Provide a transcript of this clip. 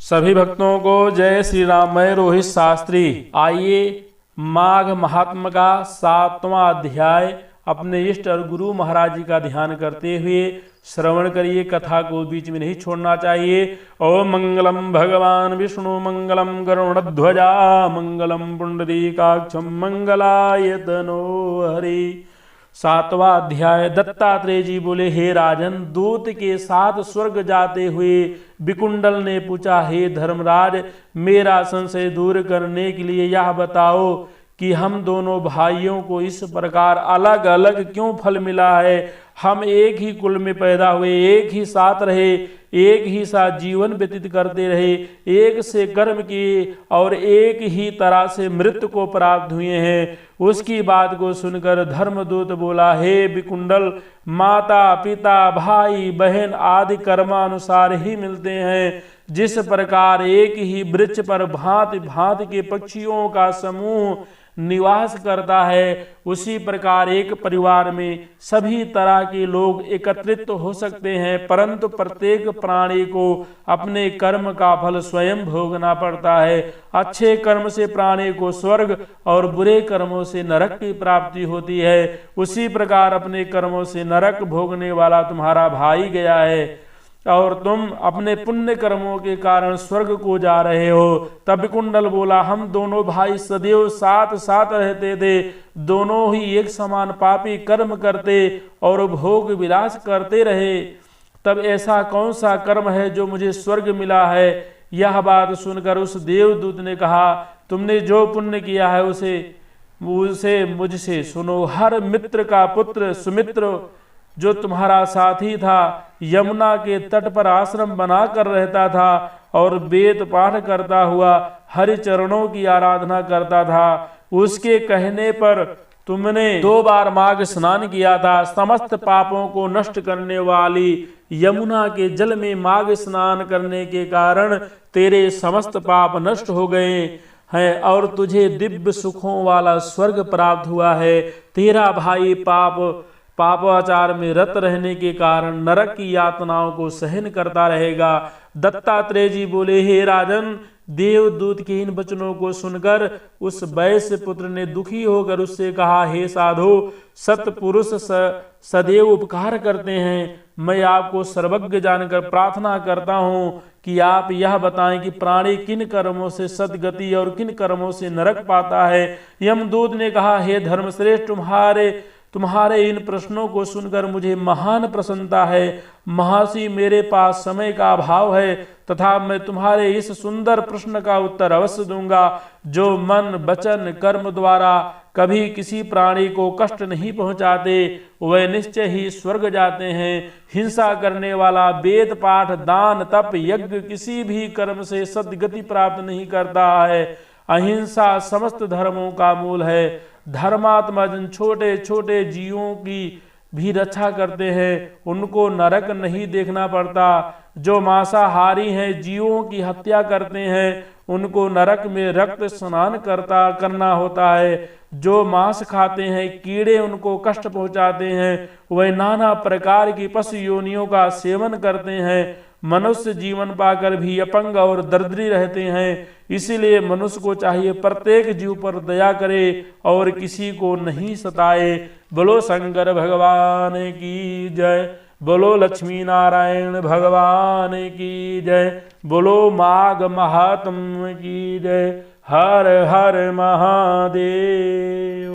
सभी भक्तों को जय श्री राम। मैं रोहित शास्त्री। आइए माघ महात्म का 7वां अध्याय अपने इष्ट और गुरु महाराज जी का ध्यान करते हुए श्रवण करिए। कथा को बीच में नहीं छोड़ना चाहिए। ओम मंगलम भगवान विष्णु मंगलम गरुड़ध्वजा मंगलम पुंडरीकाक्षम मंगलाय तनो हरि। 7वां अध्याय। दत्तात्रेय जी बोले, हे राजन, दूत के साथ स्वर्ग जाते हुए विकुंडल ने पूछा, हे धर्मराज, मेरा संशय दूर करने के लिए यह बताओ कि हम दोनों भाइयों को इस प्रकार अलग अलग क्यों फल मिला है। हम एक ही कुल में पैदा हुए, एक ही साथ रहे, एक ही साथ जीवन व्यतीत करते रहे, एक से कर्म किए और एक ही तरह से मृत्यु को प्राप्त हुए हैं। उसकी बात को सुनकर धर्मदूत बोला, हे विकुंडल, माता पिता भाई बहन आदि कर्मानुसार ही मिलते हैं। जिस प्रकार एक ही वृक्ष पर भांति भांति के पक्षियों का समूह निवास करता है, उसी प्रकार एक परिवार में सभी तरह के लोग एकत्रित हो सकते हैं, परंतु प्रत्येक प्राणी को अपने कर्म का फल स्वयं भोगना पड़ता है। अच्छे कर्म से प्राणी को स्वर्ग और बुरे कर्मों से नरक की प्राप्ति होती है। उसी प्रकार अपने कर्मों से नरक भोगने वाला तुम्हारा भाई गया है और तुम अपने पुण्य कर्मों के कारण स्वर्ग को जा रहे हो। तब विकुंडल बोला, हम दोनों भाई सदैव साथ साथ रहते थे, दोनों ही एक समान पापी कर्म करते और भोग विलास करते रहे। तब ऐसा कौन सा कर्म है जो मुझे स्वर्ग मिला है। यह बात सुनकर उस देवदूत ने कहा, तुमने जो पुण्य किया है उसे मुझसे सुनो। हर मित्र का पुत्र सुमित्र, जो तुम्हारा साथी था, यमुना के तट पर आश्रम बनाकर रहता था और वेद पाठ करता हुआ हरि चरणों की आराधना करता था। उसके कहने पर तुमने 2 बार माघ स्नान किया था। समस्त पापों को नष्ट करने वाली यमुना के जल में माघ स्नान करने के कारण तेरे समस्त पाप नष्ट हो गए हैं और तुझे दिव्य सुखों वाला स्वर्ग प्राप्त हुआ है। तेरा भाई पापाचार में रत रहने के कारण नरक की यातनाओं को सहन करता रहेगा। दत्तात्रेय जी बोले, हे राजन, देवदूत के इन वचनों को सुनकर उस वैश्य पुत्र ने दुखी होकर उससे कहा, हे साधु, सत्पुरुष सदैव उपकार करते हैं। मैं आपको सर्वज्ञ जानकर प्रार्थना करता हूँ कि आप यह बताएं कि प्राणी किन कर्मों से सद्गति और किन कर्मों से नरक पाता है। यमदूत ने कहा, हे धर्मश्रेष्ठ, तुम्हारे इन प्रश्नों को सुनकर मुझे महान प्रसन्नता है। महर्षि, मेरे पास समय का अभाव है तथा मैं तुम्हारे इस सुंदर प्रश्न का उत्तर अवश्य दूंगा। जो मन वचन कर्म द्वारा कभी किसी प्राणी को कष्ट नहीं पहुंचाते, वह निश्चय ही स्वर्ग जाते हैं। हिंसा करने वाला वेद पाठ दान तप यज्ञ किसी भी कर्म से सद्गति प्राप्त नहीं करता है। अहिंसा समस्त धर्मों का मूल है। धर्मात्मा जन छोटे छोटे जीवों की भी रक्षा करते हैं, उनको नरक नहीं देखना पड़ता। जो मांसाहारी हैं, जीवों की हत्या करते हैं, उनको नरक में रक्त स्नान करना होता है। जो मांस खाते हैं, कीड़े उनको कष्ट पहुंचाते हैं, वह नाना प्रकार की पशु योनियों का सेवन करते हैं। मनुष्य जीवन पाकर भी अपंग और दरिद्री रहते हैं। इसीलिए मनुष्य को चाहिए प्रत्येक जीव पर दया करे और किसी को नहीं सताए। बोलो शंकर भगवान की जय। बोलो लक्ष्मी नारायण भगवान की जय। बोलो माघ महात्म की जय। हर हर महादेव।